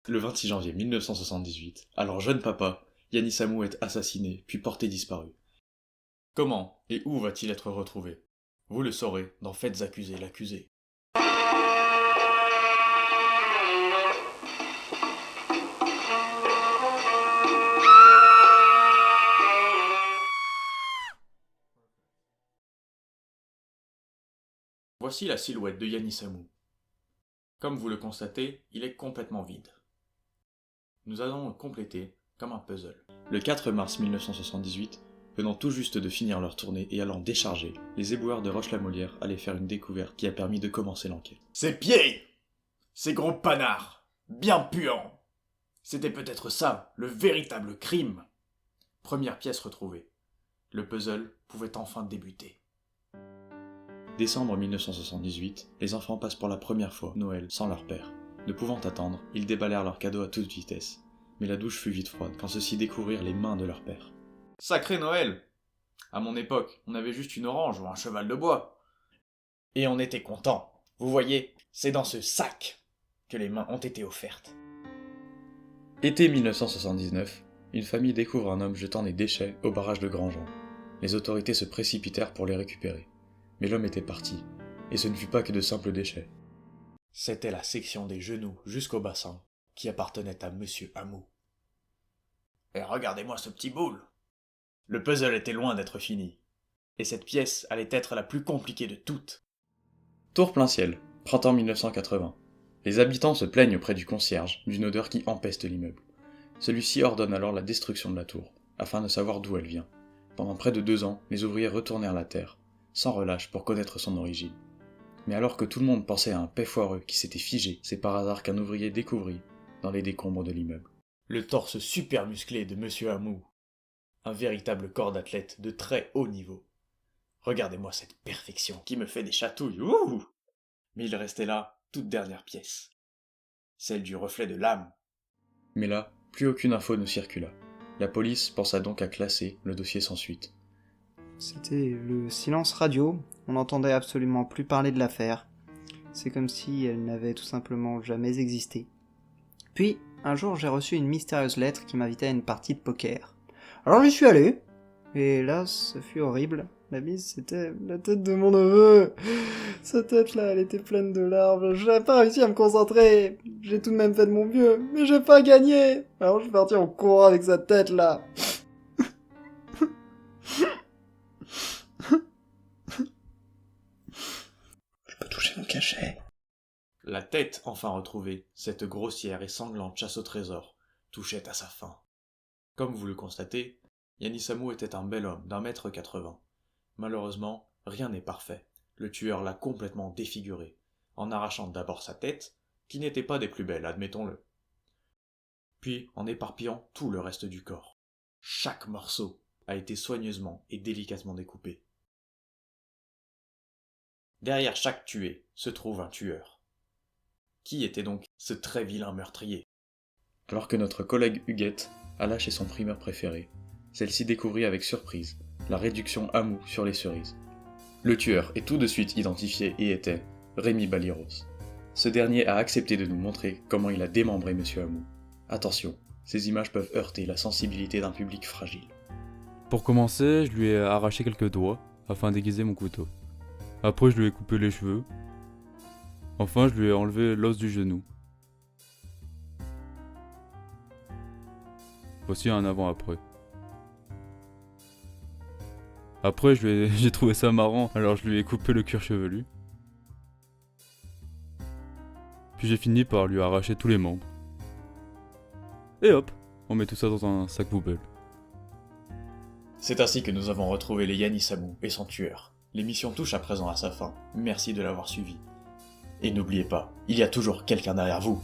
Le 26 janvier 1978, alors jeune papa, Yannis Amou est assassiné puis porté disparu. Comment et où va-t-il être retrouvé? Vous le saurez dans Faites accuser l'accusé. Voici la silhouette de Yannis Amou. Comme vous le constatez, il est complètement vide. Nous allons le compléter comme un puzzle. Le 4 mars 1978, venant tout juste de finir leur tournée et allant décharger, les éboueurs de Roche-la-Molière allaient faire une découverte qui a permis de commencer l'enquête. Ses pieds! Ces gros panards! Bien puants! C'était peut-être ça, le véritable crime! Première pièce retrouvée. Le puzzle pouvait enfin débuter. Décembre 1978, les enfants passent pour la première fois Noël sans leur père. Ne pouvant attendre, ils déballèrent leurs cadeaux à toute vitesse. Mais la douche fut vite froide quand ceux-ci découvrirent les mains de leur père. Sacré Noël! À mon époque, on avait juste une orange ou un cheval de bois. Et on était content. Vous voyez, c'est dans ce sac que les mains ont été offertes. Été 1979, une famille découvre un homme jetant des déchets au barrage de Grandjean. Les autorités se précipitèrent pour les récupérer. Mais l'homme était parti, et ce ne fut pas que de simples déchets. C'était la section des genoux jusqu'au bassin qui appartenait à Monsieur Amou. Et regardez-moi ce petit boule! Le puzzle était loin d'être fini, et cette pièce allait être la plus compliquée de toutes. Tour plein ciel, printemps 1980. Les habitants se plaignent auprès du concierge d'une odeur qui empeste l'immeuble. Celui-ci ordonne alors la destruction de la tour, afin de savoir d'où elle vient. Pendant près de 2 ans, les ouvriers retournèrent la terre, sans relâche pour connaître son origine. Mais alors que tout le monde pensait à un paix foireux qui s'était figé, c'est par hasard qu'un ouvrier découvrit, dans les décombres de l'immeuble, le torse super musclé de Monsieur Amou. Un véritable corps d'athlète de très haut niveau. Regardez-moi cette perfection qui me fait des chatouilles. Ouh! Mais il restait là, toute dernière pièce. Celle du reflet de l'âme. Mais là, plus aucune info ne circula. La police pensa donc à classer le dossier sans suite. C'était le silence radio, on n'entendait absolument plus parler de l'affaire. C'est comme si elle n'avait tout simplement jamais existé. Puis, un jour, j'ai reçu une mystérieuse lettre qui m'invitait à une partie de poker. Alors j'y suis allé, et là, ce fut horrible. La mise, c'était la tête de mon neveu. Sa tête-là, elle était pleine de larmes. J'avais pas réussi à me concentrer. J'ai tout de même fait de mon mieux, mais j'ai pas gagné. Alors je suis parti en courant avec sa tête-là. Je peux toucher mon cachet. La tête enfin retrouvée, cette grossière et sanglante chasse au trésor, touchait à sa fin. Comme vous le constatez, Yannis Amou était un bel homme d'1,80 m. Malheureusement, rien n'est parfait. Le tueur l'a complètement défiguré, en arrachant d'abord sa tête, qui n'était pas des plus belles, admettons-le, puis en éparpillant tout le reste du corps. Chaque morceau a été soigneusement et délicatement découpé. Derrière chaque tué se trouve un tueur. Qui était donc ce très vilain meurtrier? Alors que notre collègue Huguette alla chez son primeur préféré, celle-ci découvrit avec surprise la réduction Amou sur les cerises. Le tueur est tout de suite identifié et était Rémi Baliros. Ce dernier a accepté de nous montrer comment il a démembré Monsieur Amou. Attention, ces images peuvent heurter la sensibilité d'un public fragile. Pour commencer, je lui ai arraché quelques doigts afin d'aiguiser mon couteau. Après, je lui ai coupé les cheveux. Enfin, je lui ai enlevé l'os du genou. Voici un avant-après. Après, j'ai trouvé ça marrant, alors je lui ai coupé le cuir chevelu. Puis j'ai fini par lui arracher tous les membres. Et hop, on met tout ça dans un sac poubelle. C'est ainsi que nous avons retrouvé les Yannis Amou et son tueur. L'émission touche à présent à sa fin. Merci de l'avoir suivi. Et n'oubliez pas, il y a toujours quelqu'un derrière vous.